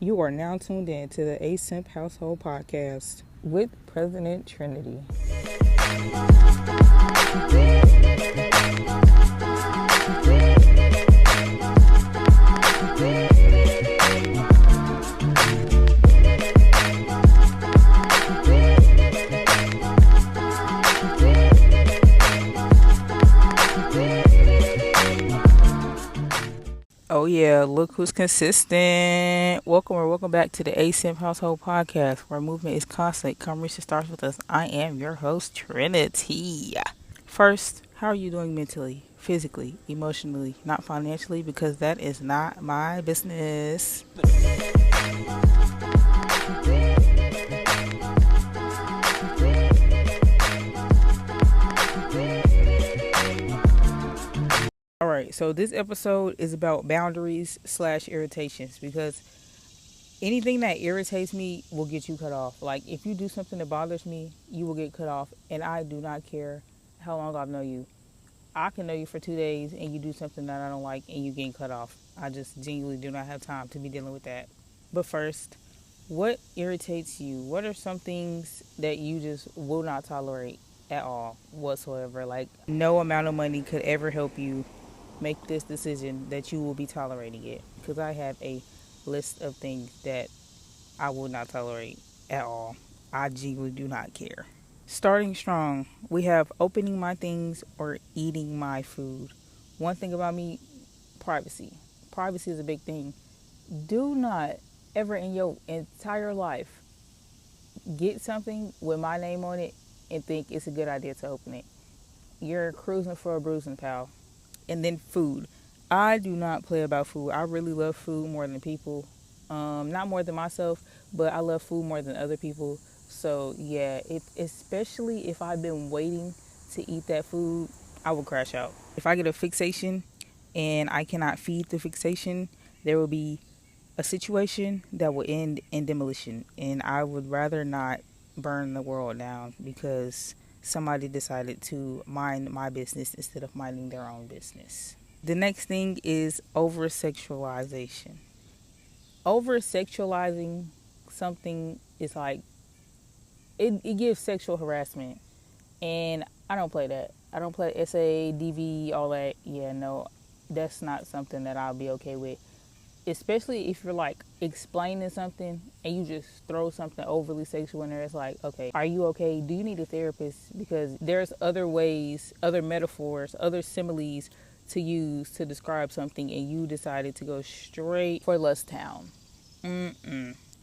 You are now tuned in to the ASIMP Household Podcast with President Trinity. Oh yeah, look who's consistent. Welcome back to the ASIMP Household Podcast, where movement is constant. Conversation starts with us. I am your host, Trinity. First, how are you doing mentally, physically, emotionally, not financially? Because that is not my business. Alright, so this episode is about boundaries / irritations because anything that irritates me will get you cut off. Like, if you do something that bothers me, you will get cut off, and I do not care how long I've known you. I can know you for 2 days and you do something that I don't like and you getting cut off. I just genuinely do not have time to be dealing with that. But first, what irritates you? What are some things that you just will not tolerate at all whatsoever? Like, no amount of money could ever help you make this decision that you will be tolerating it. Because I have a list of things that I will not tolerate at all. I genuinely do not care. Starting strong, we have opening my things or eating my food. One thing about me, privacy. Privacy is a big thing. Do not ever in your entire life get something with my name on it and think it's a good idea to open it. You're cruising for a bruising, pal. And then food. I do not play about food. I really love food more than people. Not more than myself, but I love food more than other people. So yeah, especially if I've been waiting to eat that food, I will crash out. If I get a fixation and I cannot feed the fixation, there will be a situation that will end in demolition. And I would rather not burn the world down because somebody decided to mind my business instead of minding their own business. The next thing is over sexualization. Over sexualizing something is like it gives sexual harassment, and I don't play that. I don't play SA, DV, all that. Yeah, no, that's not something that I'll be okay with. Especially if you're like explaining something and you just throw something overly sexual in there. It's like, okay, are you okay? Do you need a therapist? Because there's other ways, other metaphors, other similes to use to describe something, and you decided to go straight for Lust Town.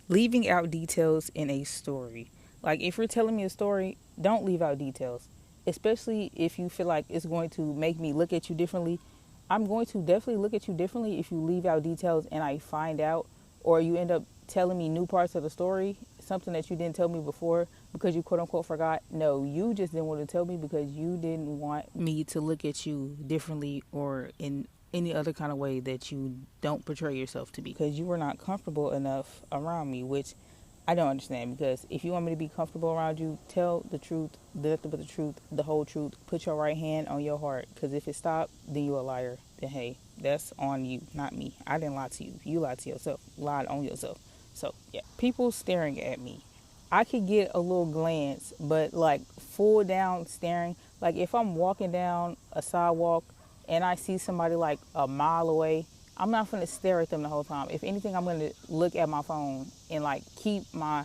Leaving out details in a story. Like, if you're telling me a story, don't leave out details. Especially if you feel like it's going to make me look at you differently. I'm going to definitely look at you differently if you leave out details and I find out, or you end up telling me new parts of the story, something that you didn't tell me before because you quote unquote forgot. No, you just didn't want to tell me because you didn't want me to look at you differently or in any other kind of way that you don't portray yourself to be, because you were not comfortable enough around me, which I don't understand. Because if you want me to be comfortable around you, tell the truth, nothing but the truth, the whole truth. Put your right hand on your heart, because if it stopped, then you a liar. Then hey, that's on you, not me. I didn't lie to you. You lied to yourself, lied on yourself. So yeah, people staring at me. I could get a little glance, but like full down staring. Like, if I'm walking down a sidewalk and I see somebody like a mile away, I'm not going to stare at them the whole time. If anything, I'm going to look at my phone and like keep my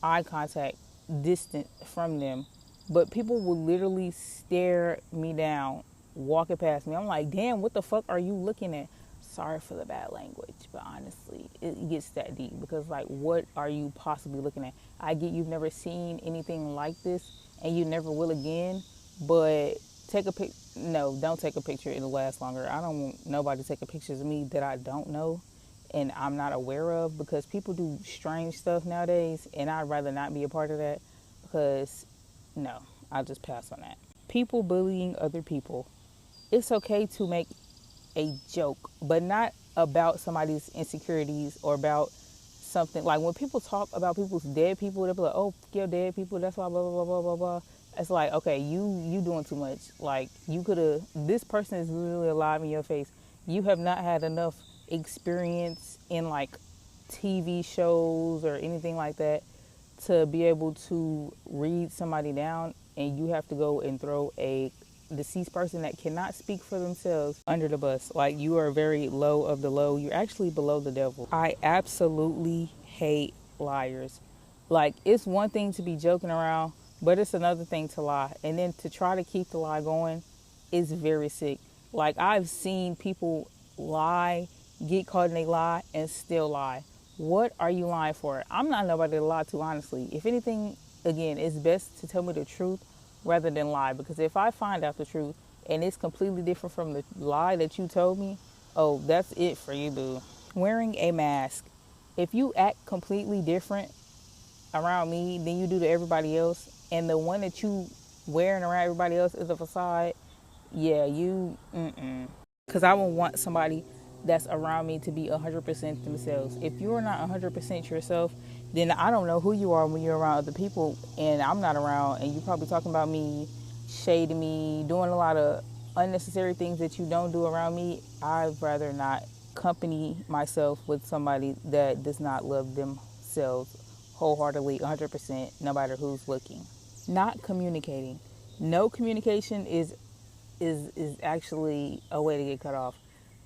eye contact distant from them. But people will literally stare me down walking past me. I'm like, damn, what the fuck are you looking at? Sorry for the bad language, but honestly, it gets that deep, because like, what are you possibly looking at? I get you've never seen anything like this and you never will again, but take a pic. No, don't take a picture. It'll last longer. I don't want nobody taking pictures of me that I don't know and I'm not aware of, because people do strange stuff nowadays, and I'd rather not be a part of that, because no, I'll just pass on that. People bullying other people. It's okay to make a joke, but not about somebody's insecurities or about something. Like, when people talk about people's dead people, they'll be like, oh, your dead people, that's why blah blah blah blah blah blah. It's like, okay, you doing too much. Like, you could have, this person is literally alive in your face. You have not had enough experience in like TV shows or anything like that to be able to read somebody down, and you have to go and throw a deceased person that cannot speak for themselves under the bus. Like, you are very low of the low. You're actually below the devil. I absolutely hate liars. Like, it's one thing to be joking around, but it's another thing to lie. And then to try to keep the lie going is very sick. Like, I've seen people lie, get caught in a lie, and still lie. What are you lying for? I'm not nobody to lie to, honestly. If anything, again, it's best to tell me the truth rather than lie. Because if I find out the truth and it's completely different from the lie that you told me, oh, that's it for you, boo. Wearing a mask. If you act completely different around me than you do to everybody else, and the one that you wearing around everybody else is a facade, yeah, you, because I would want somebody that's around me to be 100% themselves. If you're not 100% yourself, then I don't know who you are when you're around other people and I'm not around, and you're probably talking about me, shading me, doing a lot of unnecessary things that you don't do around me. I'd rather not company myself with somebody that does not love themselves wholeheartedly, 100%, no matter who's looking. Not communicating. No communication is actually a way to get cut off.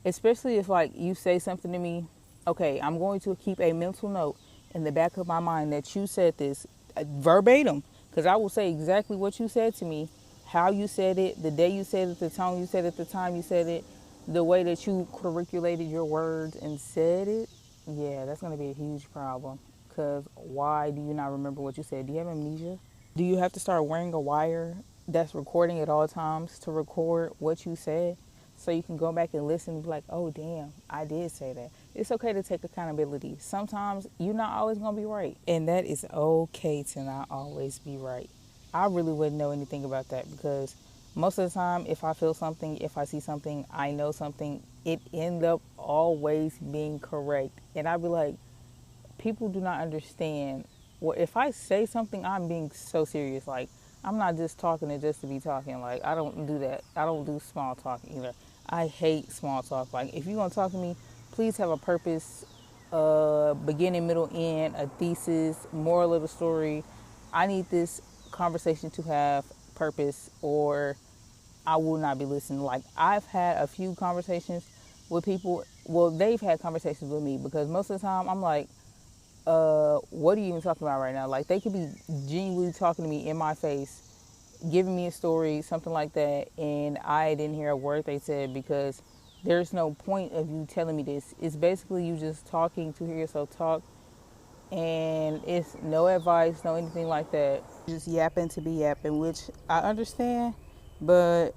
Especially if, like, you say something to me, okay, I'm going to keep a mental note in the back of my mind that you said this verbatim, because I will say exactly what you said to me, how you said it, the day you said it, the tone you said it, the time you said it, the way that you curriculated your words and said it. Yeah, that's going to be a huge problem, because why do you not remember what you said? Do you have amnesia? Do you have to start wearing a wire that's recording at all times to record what you said so you can go back and listen and be like, oh, damn, I did say that? It's okay to take accountability. Sometimes you're not always going to be right. And that is okay to not always be right. I really wouldn't know anything about that, because most of the time, if I feel something, if I see something, I know something, it ends up always being correct. And I'd be like, people do not understand. Well, if I say something, I'm being so serious. Like, I'm not just talking it just to be talking. Like, I don't do that. I don't do small talk either. I hate small talk. Like, if you're gonna talk to me, please have a purpose, beginning, middle, end, a thesis, moral of the story. I need this conversation to have purpose, or I will not be listening. Like, I've had a few conversations with people. Well, they've had conversations with me, because most of the time I'm like, what are you even talking about right now? Like, they could be genuinely talking to me in my face, giving me a story, something like that, and I didn't hear a word they said, because there's no point of you telling me this. It's basically you just talking to hear yourself talk, and it's no advice, no anything like that. Just yapping to be yapping, which I understand, but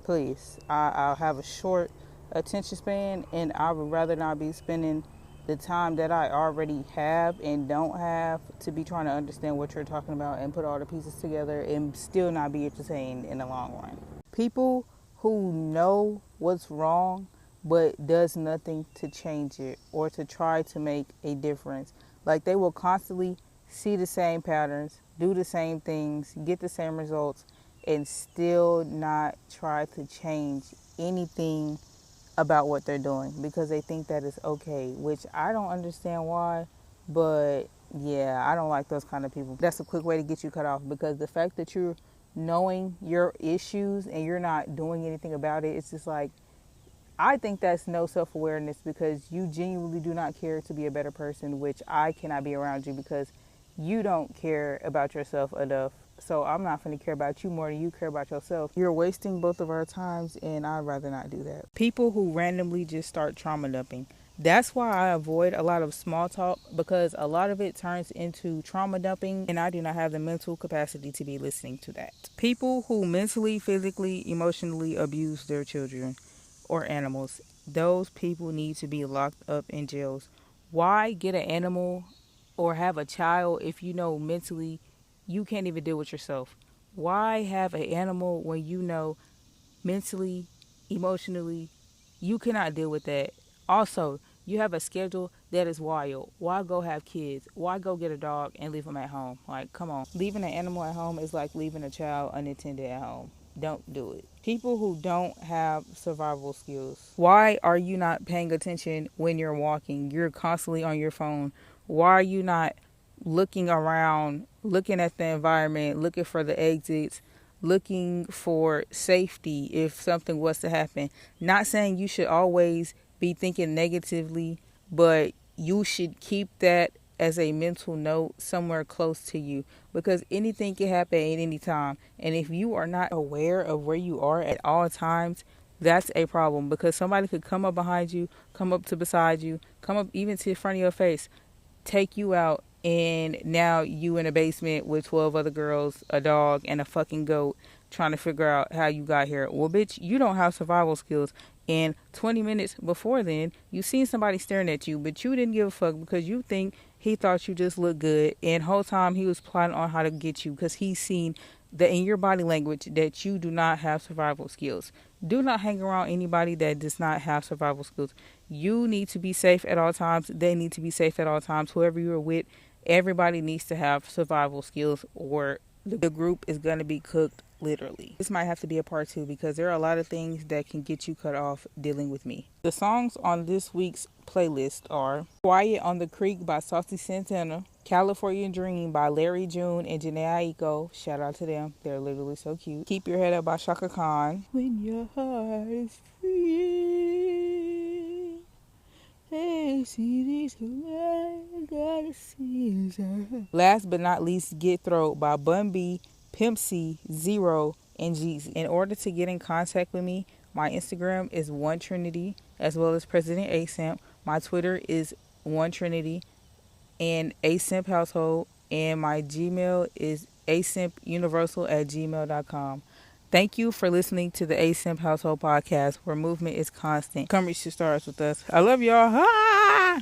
please, I'll have a short attention span, and I would rather not be spending the time that I already have and don't have to be trying to understand what you're talking about and put all the pieces together and still not be entertained in the long run. People who know what's wrong but does nothing to change it or to try to make a difference. Like, they will constantly see the same patterns, do the same things, get the same results, and still not try to change anything about what they're doing, because they think that is okay, which I don't understand why, but yeah, I don't like those kind of people. That's a quick way to get you cut off, because the fact that you're knowing your issues and you're not doing anything about it, it's just like, I think that's no self-awareness, because you genuinely do not care to be a better person, which I cannot be around you because you don't care about yourself enough. So I'm not going to care about you more than you care about yourself. You're wasting both of our times, and I'd rather not do that. People who randomly just start trauma dumping. That's why I avoid a lot of small talk, because a lot of it turns into trauma dumping, and I do not have the mental capacity to be listening to that. People who mentally, physically, emotionally abuse their children or animals. Those people need to be locked up in jails. Why get an animal or have a child if you know mentally you can't even deal with yourself? Why have an animal when you know mentally, emotionally, you cannot deal with that? Also, you have a schedule that is wild. Why go have kids? Why go get a dog and leave them at home? Like, come on. Leaving an animal at home is like leaving a child unattended at home. don't do it. People who don't have survival skills. Why are you not paying attention when you're walking? You're constantly on your phone. Why are you not looking around, looking at the environment, looking for the exits, looking for safety if something was to happen? Not saying you should always be thinking negatively, but you should keep that as a mental note somewhere close to you, because anything can happen at any time. And if you are not aware of where you are at all times, that's a problem, because somebody could come up behind you, come up to beside you, come up even to the front of your face, take you out, and now you in a basement with 12 other girls, a dog, and a fucking goat trying to figure out how you got here. Well, bitch, you don't have survival skills. And 20 minutes before then, you seen somebody staring at you, but you didn't give a fuck because you think he thought you just looked good. And whole time he was plotting on how to get you because he's seen that in your body language that you do not have survival skills. Do not hang around anybody that does not have survival skills. You need to be safe at all times. They need to be safe at all times. Whoever you're with, everybody needs to have survival skills, or the group is going to be cooked, literally. This might have to be a part 2 because there are a lot of things that can get you cut off dealing with me. The songs on this week's playlist are Quiet on the Creek by Saucy Santana, California Dream by Larry June and Janae Aiko. Shout out to them. They're literally so cute. Keep Your Head Up by Shaka Khan. When your heart is free, hey, see these gotta see. Last but not least, Get Throat by Bun B, Pimp C, Zero, and Jeezy. In order to get in contact with me, my Instagram is One Trinity, as well as President ASAMP. My Twitter is One Trinity and ASAMP Household, and my Gmail is asampuniversal@gmail.com. Thank you for listening to the ASAMP Household Podcast, where movement is constant. Come reach the stars with us. I love y'all. Ah!